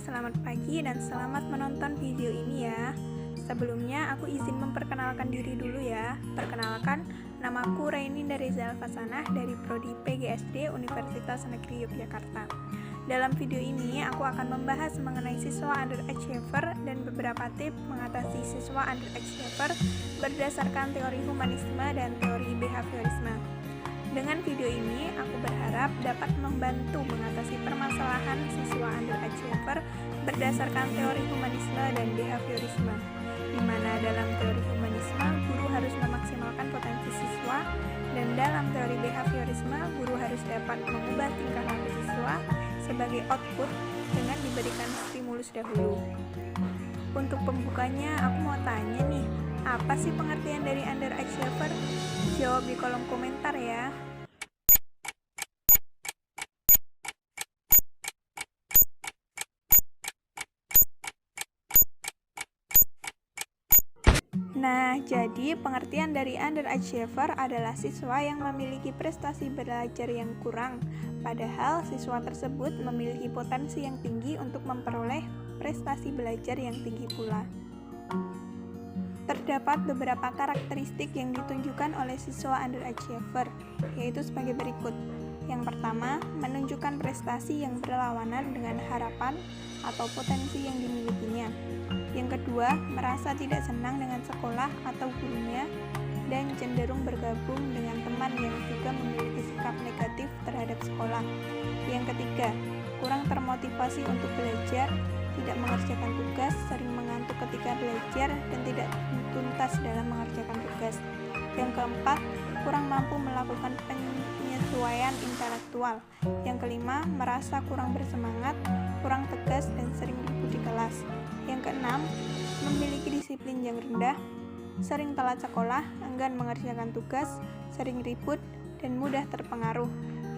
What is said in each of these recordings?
selamat pagi dan selamat menonton video ini ya. Sebelumnya aku izin memperkenalkan diri dulu ya. Perkenalkan, namaku Raini dari Zalfasanah dari Prodi PGSD Universitas Negeri Yogyakarta. Dalam video ini aku akan membahas mengenai siswa underachiever dan beberapa tips mengatasi siswa underachiever berdasarkan teori humanisme dan teori behaviorisme. Dengan video ini, aku berharap dapat membantu mengatasi permasalahan siswa underachiever berdasarkan teori humanisme dan behaviorisme, di mana dalam teori humanisme, guru harus memaksimalkan potensi siswa, dan dalam teori behaviorisme, guru harus dapat mengubah tingkah laku siswa sebagai output dengan diberikan stimulus dahulu. Untuk pembukanya, aku mau tanya nih, apa sih pengertian dari underachiever? Jawab di kolom komentar ya. Nah, jadi pengertian dari underachiever adalah siswa yang memiliki prestasi belajar yang kurang, padahal siswa tersebut memiliki potensi yang tinggi untuk memperoleh prestasi belajar yang tinggi pula. Terdapat beberapa karakteristik yang ditunjukkan oleh siswa underachiever, yaitu sebagai berikut. Yang pertama, menunjukkan prestasi yang berlawanan dengan harapan atau potensi yang dimilikinya. Yang kedua, merasa tidak senang dengan sekolah atau gurunya dan cenderung bergabung dengan teman yang juga memiliki sikap negatif terhadap sekolah. Yang ketiga, kurang termotivasi untuk belajar, tidak mengerjakan tugas, sering mengantuk ketika belajar, dan tidak tuntas dalam mengerjakan tugas. Yang keempat, kurang mampu melakukan penyesuaian intelektual. Yang kelima, merasa kurang bersemangat, kurang tegas, dan sering ribut di kelas. Yang keenam, memiliki disiplin yang rendah, sering telat sekolah, enggan mengerjakan tugas, sering ribut, dan mudah terpengaruh.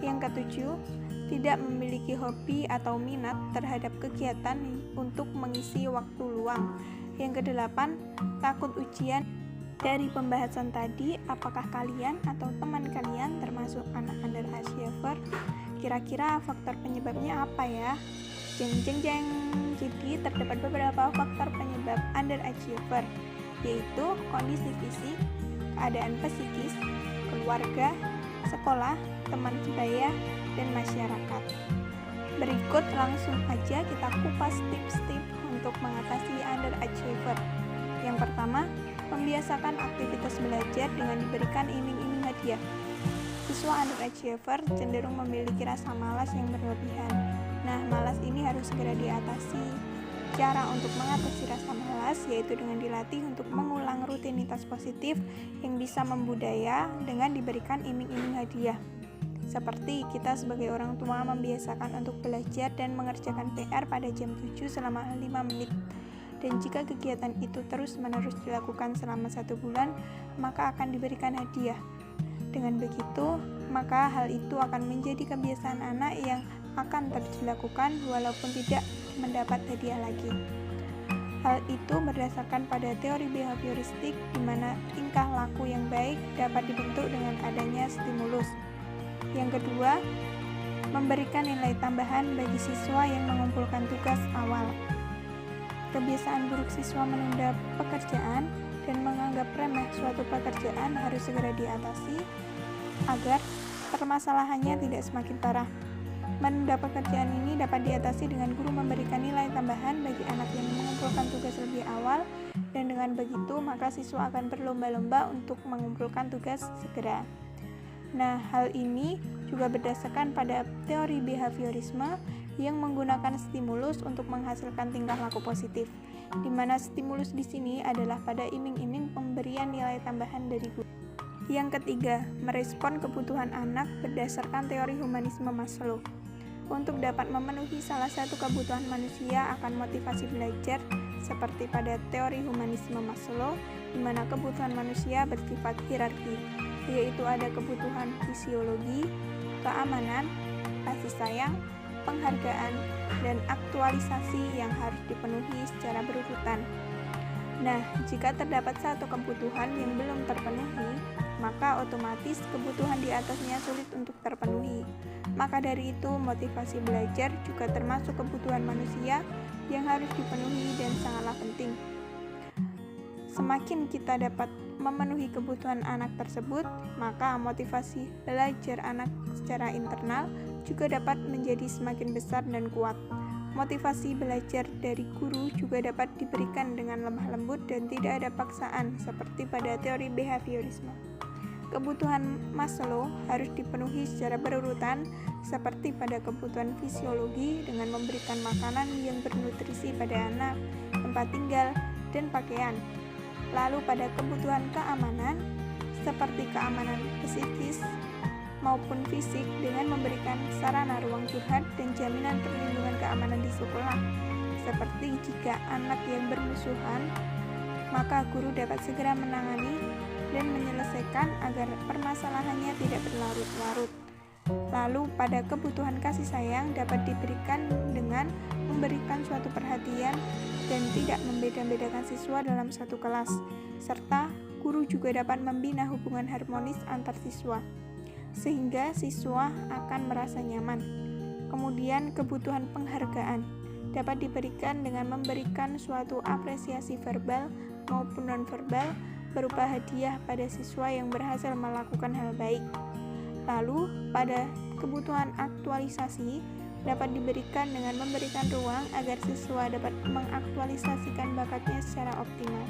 Yang ketujuh, tidak memiliki hobi atau minat terhadap kegiatan untuk mengisi waktu luang. Yang kedelapan, takut ujian. Dari pembahasan tadi, apakah kalian atau teman kalian termasuk anak underachiever? Kira-kira faktor penyebabnya apa ya? Jeng. Jadi terdapat beberapa faktor penyebab underachiever, yaitu kondisi fisik, keadaan psikis, keluarga, sekolah, teman sebaya, dan masyarakat. Berikut langsung aja kita kupas tips-tips untuk mengatasi underachiever. Yang pertama, membiasakan aktivitas belajar dengan diberikan iming-iming hadiah. Siswa underachiever cenderung memiliki rasa malas yang berlebihan. Nah, malas ini harus segera diatasi. Cara untuk mengatasi rasa malas yaitu dengan dilatih untuk mengulang rutinitas positif yang bisa membudaya dengan diberikan iming-iming hadiah. Seperti kita sebagai orang tua membiasakan untuk belajar dan mengerjakan PR pada jam 7 selama 5 menit. Dan jika kegiatan itu terus-menerus dilakukan selama 1 bulan, maka akan diberikan hadiah. Dengan begitu, maka hal itu akan menjadi kebiasaan anak yang akan terus dilakukan walaupun tidak mendapat hadiah lagi. Hal itu berdasarkan pada teori behavioristik di mana tingkah laku yang baik dapat dibentuk dengan adanya stimulus. Yang kedua, memberikan nilai tambahan bagi siswa yang mengumpulkan tugas awal. Kebiasaan buruk siswa menunda pekerjaan dan menganggap remeh suatu pekerjaan harus segera diatasi agar permasalahannya tidak semakin parah. Menunda pekerjaan ini dapat diatasi dengan guru memberikan nilai tambahan bagi anak yang mengumpulkan tugas lebih awal, dan dengan begitu maka siswa akan berlomba-lomba untuk mengumpulkan tugas segera. Nah, hal ini juga berdasarkan pada teori behaviorisme yang menggunakan stimulus untuk menghasilkan tingkah laku positif, di mana stimulus di sini adalah pada iming-iming pemberian nilai tambahan dari guru. Yang ketiga, merespon kebutuhan anak berdasarkan teori humanisme Maslow. Untuk dapat memenuhi salah satu kebutuhan manusia akan motivasi belajar, seperti pada teori humanisme Maslow, di mana kebutuhan manusia bersifat hierarki, yaitu ada kebutuhan fisiologi, keamanan, kasih sayang, penghargaan, dan aktualisasi yang harus dipenuhi secara berurutan. Nah, jika terdapat satu kebutuhan yang belum terpenuhi, maka otomatis kebutuhan di atasnya sulit untuk terpenuhi. Maka dari itu, motivasi belajar juga termasuk kebutuhan manusia yang harus dipenuhi dan sangatlah penting. Semakin kita dapat memenuhi kebutuhan anak tersebut, maka motivasi belajar anak secara internal juga dapat menjadi semakin besar dan kuat. Motivasi belajar dari guru juga dapat diberikan dengan lemah lembut dan tidak ada paksaan seperti pada teori behaviorisme. Kebutuhan Maslow harus dipenuhi secara berurutan seperti pada kebutuhan fisiologi dengan memberikan makanan yang bernutrisi pada anak, tempat tinggal, dan pakaian. Lalu pada kebutuhan keamanan seperti keamanan psikis maupun fisik dengan memberikan sarana ruang curhat dan jaminan perlindungan keamanan di sekolah. Seperti jika anak yang bermusuhan, maka guru dapat segera menangani dan menyelesaikan agar permasalahannya tidak berlarut-larut. Lalu pada kebutuhan kasih sayang dapat diberikan dengan memberikan suatu perhatian dan tidak membeda-bedakan siswa dalam satu kelas, serta guru juga dapat membina hubungan harmonis antar siswa, sehingga siswa akan merasa nyaman. Kemudian kebutuhan penghargaan dapat diberikan dengan memberikan suatu apresiasi verbal maupun nonverbal berupa hadiah pada siswa yang berhasil melakukan hal baik. Lalu pada kebutuhan aktualisasi dapat diberikan dengan memberikan ruang agar siswa dapat mengaktualisasikan bakatnya secara optimal.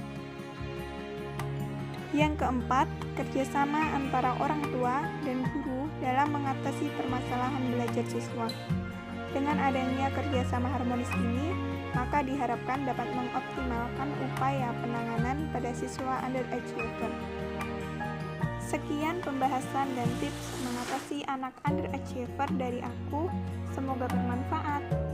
Yang keempat, kerjasama antara orang tua dan guru dalam mengatasi permasalahan belajar siswa. Dengan adanya kerjasama harmonis ini, maka diharapkan dapat mengoptimalkan upaya penanganan pada siswa underachiever. Sekian pembahasan dan tips mengatasi anak underachiever dari aku. Semoga bermanfaat.